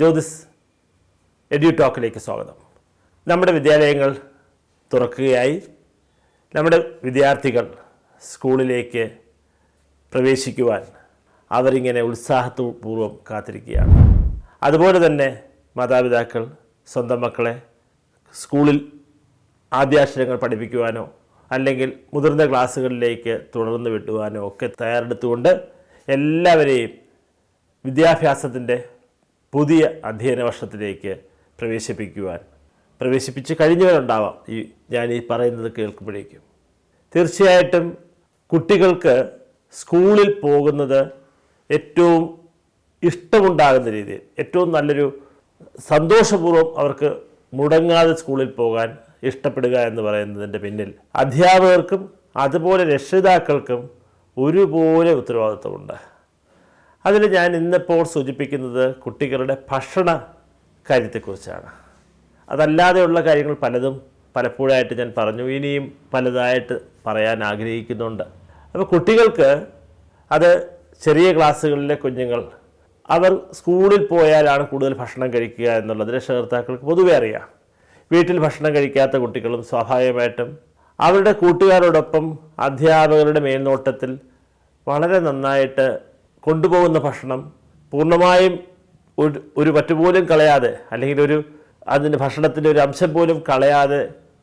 Jyothis edu ടോക്കിലേക്ക് സ്വാഗതം. നമ്മുടെ വിദ്യാലയങ്ങൾ തുറക്കുകയായി. നമ്മുടെ വിദ്യാർത്ഥികൾ സ്കൂളിലേക്ക് പ്രവേശിക്കുവാൻ അവരിങ്ങനെ ഉത്സാഹപൂർവ്വം കാത്തിരിക്കുകയാണ്. അതുപോലെ തന്നെ മാതാപിതാക്കൾ സ്വന്തം മക്കളെ സ്കൂളിൽ ആദ്യാക്ഷരങ്ങൾ പഠിപ്പിക്കുവാനോ അല്ലെങ്കിൽ മുതിർന്ന ക്ലാസ്സുകളിലേക്ക് തുടർന്ന് വിട്ടുവാനോ ഒക്കെ തയ്യാറെടുത്തുകൊണ്ട് എല്ലാവരെയും വിദ്യാഭ്യാസത്തിൻ്റെ പുതിയ അധ്യയന വർഷത്തിലേക്ക് പ്രവേശിപ്പിച്ച് കഴിഞ്ഞവരുണ്ടാവാം ഞാൻ ഈ പറയുന്നത് കേൾക്കുമ്പോഴേക്കും. തീർച്ചയായിട്ടും കുട്ടികൾക്ക് സ്കൂളിൽ പോകുന്നത് ഏറ്റവും ഇഷ്ടമുണ്ടാകുന്ന രീതിയിൽ, ഏറ്റവും നല്ലൊരു സന്തോഷപൂർവ്വം അവർക്ക് മുടങ്ങാതെ സ്കൂളിൽ പോകാൻ ഇഷ്ടപ്പെടുക എന്ന് പറയുന്നതിൻ്റെ പിന്നിൽ അധ്യാപകർക്കും അതുപോലെ രക്ഷിതാക്കൾക്കും ഒരുപോലെ ഉത്തരവാദിത്വമുണ്ട്. അതിൽ ഞാൻ ഇന്നിപ്പോൾ സൂചിപ്പിക്കുന്നത് കുട്ടികളുടെ ഭക്ഷണ കാര്യത്തെക്കുറിച്ചാണ്. അതല്ലാതെയുള്ള കാര്യങ്ങൾ പലപ്പോഴായിട്ട് ഞാൻ പറഞ്ഞു, ഇനിയും പലതായിട്ട് പറയാൻ ആഗ്രഹിക്കുന്നുണ്ട്. അപ്പോൾ കുട്ടികൾക്ക്, അത് ചെറിയ ക്ലാസ്സുകളിലെ കുഞ്ഞുങ്ങൾ, അവർ സ്കൂളിൽ പോയാലാണ് കൂടുതൽ ഭക്ഷണം കഴിക്കുക എന്നുള്ളത് രക്ഷകർത്താക്കൾക്ക് പൊതുവെ അറിയാം. വീട്ടിൽ ഭക്ഷണം കഴിക്കാത്ത കുട്ടികളും സ്വാഭാവികമായിട്ടും അവരുടെ കൂട്ടുകാരോടൊപ്പം അധ്യാപകരുടെ മേൽനോട്ടത്തിൽ വളരെ നന്നായിട്ട് കൊണ്ടുപോകുന്ന ഭക്ഷണം പൂർണ്ണമായും ഒരു പറ്റുപോലും കളയാതെ, അല്ലെങ്കിൽ അതിൻ്റെ ഭക്ഷണത്തിൻ്റെ ഒരു അംശം പോലും കളയാതെ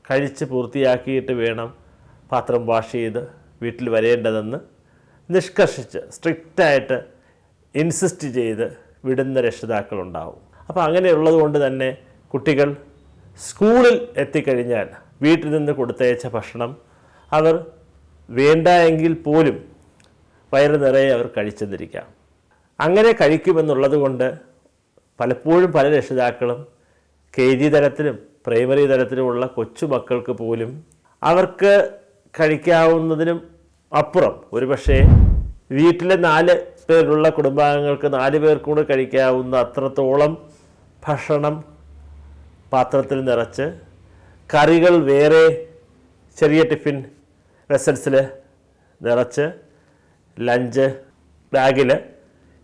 കഴിച്ച് പൂർത്തിയാക്കിയിട്ട് വേണം പാത്രം വാഷ് ചെയ്ത് വീട്ടിൽ വരേണ്ടതെന്ന് നിഷ്കർഷിച്ച് സ്ട്രിക്റ്റായിട്ട് ഇൻസിസ്റ്റ് ചെയ്ത് വിടുന്ന രക്ഷിതാക്കളുണ്ടാവും. അപ്പോൾ അങ്ങനെയുള്ളത് കൊണ്ട് തന്നെ കുട്ടികൾ സ്കൂളിൽ എത്തിക്കഴിഞ്ഞാൽ വീട്ടിൽ നിന്ന് കൊടുത്തയച്ച ഭക്ഷണം അവർ വേണ്ട എങ്കിൽ പോലും വയറ് നിറയെ അവർ കഴിച്ചെന്നിരിക്കാം. അങ്ങനെ കഴിക്കുമെന്നുള്ളത് കൊണ്ട് പലപ്പോഴും പല രക്ഷിതാക്കളും KG തലത്തിലും പ്രൈമറി തലത്തിലുമുള്ള കൊച്ചുമക്കൾക്ക് പോലും അവർക്ക് കഴിക്കാവുന്നതിനും അപ്പുറം, ഒരുപക്ഷെ വീട്ടിലെ 4 പേരുള്ള കുടുംബാംഗങ്ങൾക്ക് 4 പേർക്കൂടെ കഴിക്കാവുന്ന അത്രത്തോളം ഭക്ഷണം പാത്രത്തിൽ നിറച്ച്, കറികൾ വേറെ ചെറിയ ടിഫിൻ വെസൽസിൽ നിറച്ച്, ലഞ്ച് ബാഗിൽ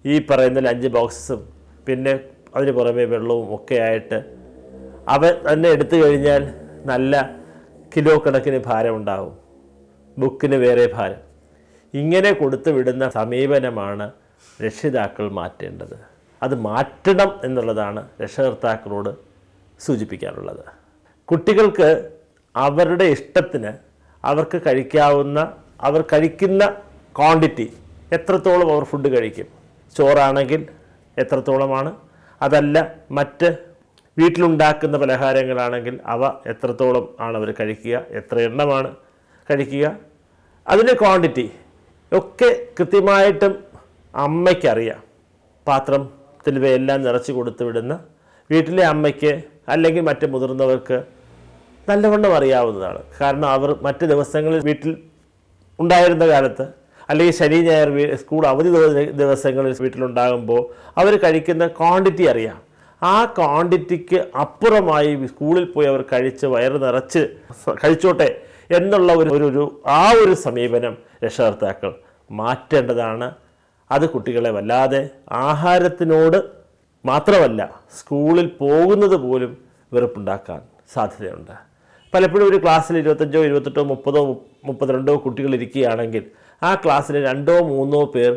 ഈ പറയുന്ന ലഞ്ച് ബോക്സസും പിന്നെ അതിന് പുറമെ വെള്ളവും ഒക്കെ ആയിട്ട് അവ തന്നെ എടുത്തു കഴിഞ്ഞാൽ നല്ല കിലോ കണക്കിന് ഭാരമുണ്ടാവും, ബുക്കിന് വേറെ ഭാരം. ഇങ്ങനെ കൊടുത്തു വിടുന്ന സമീപനമാണ് രക്ഷിതാക്കൾ മാറ്റേണ്ടത്. അത് മാറ്റണം എന്നുള്ളതാണ് രക്ഷകർത്താക്കളോട് സൂചിപ്പിക്കാനുള്ളത്. കുട്ടികൾക്ക് അവരുടെ ഇഷ്ടത്തിന് അവർക്ക് കഴിക്കാവുന്ന, അവർ കഴിക്കുന്ന ക്വാണ്ടിറ്റി എത്രത്തോളം അവർ ഫുഡ് കഴിക്കും. ചോറാണെങ്കിൽ എത്രത്തോളമാണ്, അതല്ല മറ്റ് വീട്ടിലുണ്ടാക്കുന്ന പലഹാരങ്ങളാണെങ്കിൽ അവ എത്രത്തോളം ആണ് അവർ കഴിക്കുക, എത്ര എണ്ണമാണ് കഴിക്കുക, അതിൻ്റെ ക്വാണ്ടിറ്റി ഒക്കെ കൃത്യമായിട്ടും അമ്മയ്ക്കറിയാം. പാത്രത്തിൽ ഇവയെല്ലാം നിറച്ച് കൊടുത്തു വിടുന്ന വീട്ടിലെ അമ്മയ്ക്ക് അല്ലെങ്കിൽ മറ്റ് മുതിർന്നവർക്ക് നല്ലവണ്ണം അറിയാവുന്നതാണ്. കാരണം അവർ മറ്റ് ദിവസങ്ങളിൽ വീട്ടിൽ ഉണ്ടായിരുന്ന കാലത്ത്, അല്ലെങ്കിൽ ശനി ഞായർ സ്കൂൾ അവധി ദിവസങ്ങളിൽ വീട്ടിലുണ്ടാകുമ്പോൾ അവർ കഴിക്കുന്ന ക്വാണ്ടിറ്റി അറിയാം. ആ ക്വാണ്ടിറ്റിക്ക് അപ്പുറമായി സ്കൂളിൽ പോയി അവർ കഴിച്ച് വയറ് നിറച്ച് കഴിച്ചോട്ടെ എന്നുള്ള ഒരു സമീപനം രക്ഷകർത്താക്കൾ മാറ്റേണ്ടതാണ്. അത് കുട്ടികളെ വല്ലാതെ ആഹാരത്തിനോട് മാത്രമല്ല സ്കൂളിൽ പോകുന്നത് പോലും വെറുപ്പുണ്ടാക്കാൻ സാധ്യതയുണ്ട്. പലപ്പോഴും ഒരു ക്ലാസ്സിൽ 25, 28, 30, 32 കുട്ടികൾ ഇരിക്കുകയാണെങ്കിൽ ആ ക്ലാസ്സിൽ 2, 3 പേർ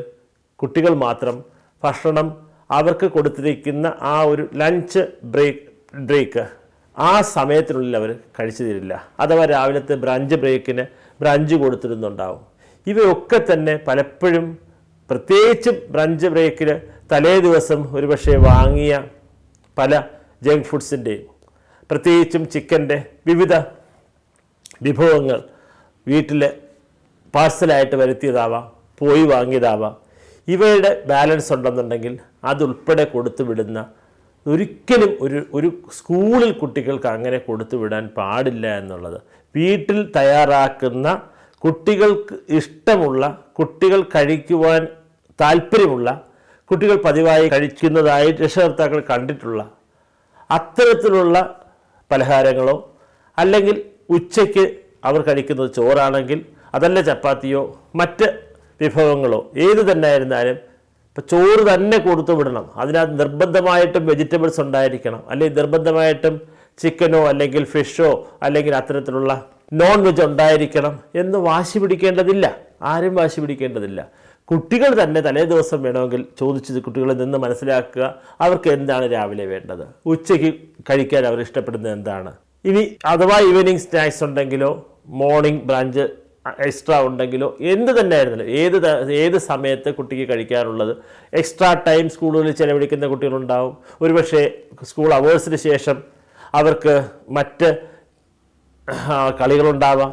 കുട്ടികൾ മാത്രം ഭക്ഷണം അവർക്ക് കൊടുത്തിരിക്കുന്ന ആ ഒരു ലഞ്ച് ബ്രേക്ക് ആ സമയത്തിനുള്ളിൽ അവർ കഴിച്ചു തരില്ല. അഥവാ രാവിലത്തെ ബ്രഞ്ച് കൊടുത്തിരുന്നുണ്ടാവും. ഇവയൊക്കെ തന്നെ പലപ്പോഴും, പ്രത്യേകിച്ചും ബ്രഞ്ച് ബ്രേക്കിൽ തലേ ദിവസം ഒരുപക്ഷെ വാങ്ങിയ പല ജങ്ക് ഫുഡ്സിൻ്റെയും, പ്രത്യേകിച്ചും ചിക്കൻ്റെ വിവിധ വിഭവങ്ങൾ വീട്ടിൽ പാഴ്സലായിട്ട് വരുത്തിയതാവാം, പോയി വാങ്ങിയതാവാം. ഇവയുടെ ബാലൻസ് ഉണ്ടെന്നുണ്ടെങ്കിൽ അതുൾപ്പെടെ കൊടുത്തു വിടുന്ന, ഒരിക്കലും ഒരു സ്കൂളിൽ കുട്ടികൾക്ക് അങ്ങനെ കൊടുത്തു വിടാൻ പാടില്ല എന്നുള്ളത്. വീട്ടിൽ തയ്യാറാക്കുന്ന, കുട്ടികൾക്ക് ഇഷ്ടമുള്ള, കുട്ടികൾ കഴിക്കുവാൻ താല്പര്യമുള്ള, കുട്ടികൾ പതിവായി കഴിക്കുന്നതായി രക്ഷകർത്താക്കൾ കണ്ടിട്ടുള്ള അത്തരത്തിലുള്ള പലഹാരങ്ങളോ, അല്ലെങ്കിൽ ഉച്ചയ്ക്ക് അവർ കഴിക്കുന്നത് ചോറാണെങ്കിൽ, അതല്ല ചപ്പാത്തിയോ മറ്റ് വിഭവങ്ങളോ ഏത് തന്നെ ആയിരുന്നാലും ഇപ്പോൾ ചോറ് തന്നെ കൊടുത്തു വിടണം, അതിനകത്ത് നിർബന്ധമായിട്ടും വെജിറ്റബിൾസ് ഉണ്ടായിരിക്കണം, അല്ലെങ്കിൽ നിർബന്ധമായിട്ടും ചിക്കനോ അല്ലെങ്കിൽ ഫിഷോ അല്ലെങ്കിൽ അത്തരത്തിലുള്ള നോൺ വെജ് ഉണ്ടായിരിക്കണം എന്ന് വാശി പിടിക്കേണ്ടതില്ല. ആരും വാശി പിടിക്കേണ്ടതില്ല. കുട്ടികൾ തന്നെ തലേ ദിവസം വേണമെങ്കിൽ ചോദിച്ചത് കുട്ടികളിൽ നിന്ന് മനസ്സിലാക്കുക അവർക്ക് എന്താണ് രാവിലെ വേണ്ടത്, ഉച്ചയ്ക്ക് കഴിക്കാൻ അവർ ഇഷ്ടപ്പെടുന്നത് എന്താണ്. ഇനി അഥവാ ഈവനിങ് സ്നാക്സ് ഉണ്ടെങ്കിലോ മോർണിംഗ് ബ്രഞ്ച് എക്സ്ട്രാ ഉണ്ടെങ്കിലോ എന്ത് തന്നെ ആയിരുന്നല്ലോ, ഏത് സമയത്ത് കുട്ടിക്ക് കഴിക്കാറുള്ളത്. എക്സ്ട്രാ ടൈം സ്കൂളുകളിൽ ചിലവഴിക്കുന്ന കുട്ടികളുണ്ടാവും. ഒരുപക്ഷെ സ്കൂൾ അവേഴ്സിന് ശേഷം അവർക്ക് മറ്റ് കളികളുണ്ടാവാം,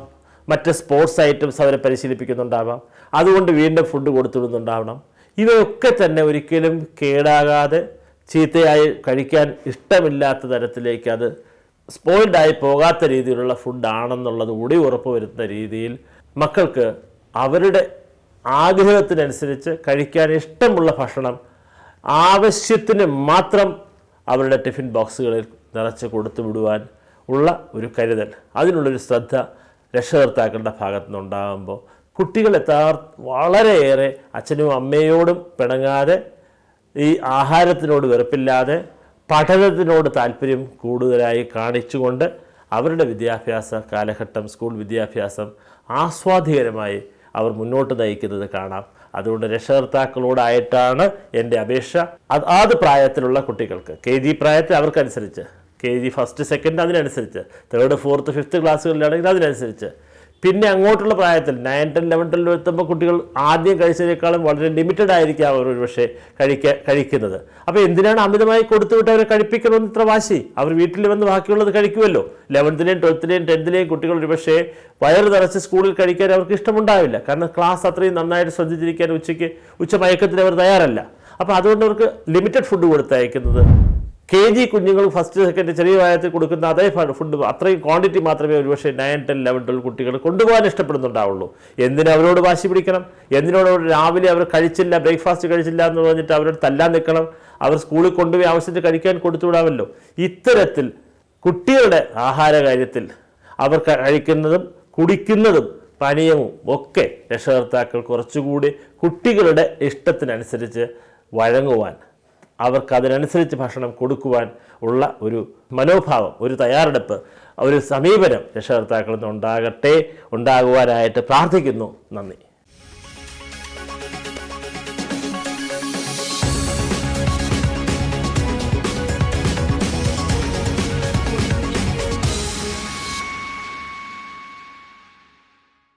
മറ്റ് സ്പോർട്സ് ഐറ്റംസ് അവരെ പരിശീലിപ്പിക്കുന്നുണ്ടാവാം, അതുകൊണ്ട് വീണ്ടും ഫുഡ് കൊടുത്തുവിടുന്നുണ്ടാവണം. ഇവയൊക്കെ തന്നെ ഒരിക്കലും കേടാകാതെ ചീത്തയായി കഴിക്കാൻ ഇഷ്ടമില്ലാത്ത തരത്തിലേക്ക് അത് സ്പോയിൽഡായി പോകാത്ത രീതിയിലുള്ള ഫുഡാണെന്നുള്ളത് കൂടി ഉറപ്പുവരുത്തുന്ന രീതിയിൽ മക്കൾക്ക് അവരുടെ ആഗ്രഹത്തിനനുസരിച്ച് കഴിക്കാൻ ഇഷ്ടമുള്ള ഭക്ഷണം ആവശ്യത്തിന് മാത്രം അവരുടെ ടിഫിൻ ബോക്സുകളിൽ നിറച്ച് കൊടുത്തു വിടുവാൻ ഉള്ള ഒരു കരുതൽ, അതിനുള്ളൊരു ശ്രദ്ധ രക്ഷകർത്താക്കളുടെ ഭാഗത്തു നിന്നുണ്ടാകുമ്പോൾ കുട്ടികൾ വളരെയേറെ അച്ഛനും അമ്മയോടും പിണങ്ങാതെ ഈ ആഹാരത്തിനോട് വെറുപ്പില്ലാതെ പഠനത്തിനോട് താല്പര്യം കൂടുതലായി കാണിച്ചുകൊണ്ട് അവരുടെ വിദ്യാഭ്യാസ കാലഘട്ടം, സ്കൂൾ വിദ്യാഭ്യാസം ആസ്വാദികരമായി അവർ മുന്നോട്ട് നയിക്കുന്നത് കാണാം. അതുകൊണ്ട് രക്ഷകർത്താക്കളോടായിട്ടാണ് എൻ്റെ അപേക്ഷ. അത് പ്രായത്തിലുള്ള കുട്ടികൾക്ക് KG പ്രായത്തിൽ അവർക്കനുസരിച്ച്, KG 1st 2nd അതിനനുസരിച്ച്, 3rd 4th 5th ക്ലാസ്സുകളിലാണെങ്കിൽ അതിനനുസരിച്ച്, പിന്നെ അങ്ങോട്ടുള്ള പ്രായത്തിൽ 9th 11th എത്തുമ്പോൾ കുട്ടികൾ ആദ്യം കഴിച്ചതിനേക്കാളും വളരെ ലിമിറ്റഡ് ആയിരിക്കും അവർ ഒരു പക്ഷേ കഴിക്കുന്നത്. അപ്പോൾ എന്തിനാണ് അമിതമായി കൊടുത്തുവിട്ട് അവരെ കഴിപ്പിക്കണമെന്ന് ഇത്ര വാശി? അവർ വീട്ടിൽ വന്ന് ബാക്കിയുള്ളത് കഴിക്കുമല്ലോ. 11th 12th 10th കുട്ടികൾ ഒരു പക്ഷേ വയറ് നിറച്ച് സ്കൂളിൽ കഴിക്കാൻ അവർക്ക് ഇഷ്ടമുണ്ടാവില്ല. കാരണം ക്ലാസ് അത്രയും നന്നായിട്ട് ശ്രദ്ധിച്ചിരിക്കാൻ ഉച്ചമയക്കത്തിന് അവർ തയ്യാറല്ല. അപ്പോൾ അതുകൊണ്ട് അവർക്ക് ലിമിറ്റഡ് ഫുഡ് കൊടുത്തയക്കുന്നത്. KG കുഞ്ഞുങ്ങൾ 1st 2nd ചെറിയ പ്രായത്തിൽ കൊടുക്കുന്ന അതേ ഫുഡ് അത്രയും ക്വാണ്ടിറ്റി മാത്രമേ ഒരുപക്ഷെ 9th 11th കുട്ടികൾ കൊണ്ടുപോകാൻ ഇഷ്ടപ്പെടുന്നുണ്ടാവുള്ളൂ. എന്തിനും അവരോട് വാശി പിടിക്കണം? എന്തിനോട് രാവിലെ അവർ കഴിച്ചില്ല, ബ്രേക്ക്ഫാസ്റ്റ് കഴിച്ചില്ല എന്ന് പറഞ്ഞിട്ട് അവരോട് തല്ലാൻ നിൽക്കണം? അവർ സ്കൂളിൽ കൊണ്ടുപോയി ആവശ്യത്തിന് കഴിക്കാൻ കൊടുത്തുവിടാമല്ലോ. ഇത്തരത്തിൽ കുട്ടികളുടെ ആഹാര കാര്യത്തിൽ അവർ കഴിക്കുന്നതും കുടിക്കുന്നതും പാനീയവും ഒക്കെ രക്ഷകർത്താക്കൾ കുറച്ചുകൂടി കുട്ടികളുടെ ഇഷ്ടത്തിനനുസരിച്ച് വഴങ്ങുവാൻ, അവർക്കതിനനുസരിച്ച് ഭക്ഷണം കൊടുക്കുവാൻ ഉള്ള ഒരു മനോഭാവം, ഒരു തയ്യാറെടുപ്പ്, ഒരു സമീപനം രക്ഷകർത്താക്കളിൽ നിന്ന് ഉണ്ടാകുവാനായിട്ട് പ്രാർത്ഥിക്കുന്നു. നന്ദി.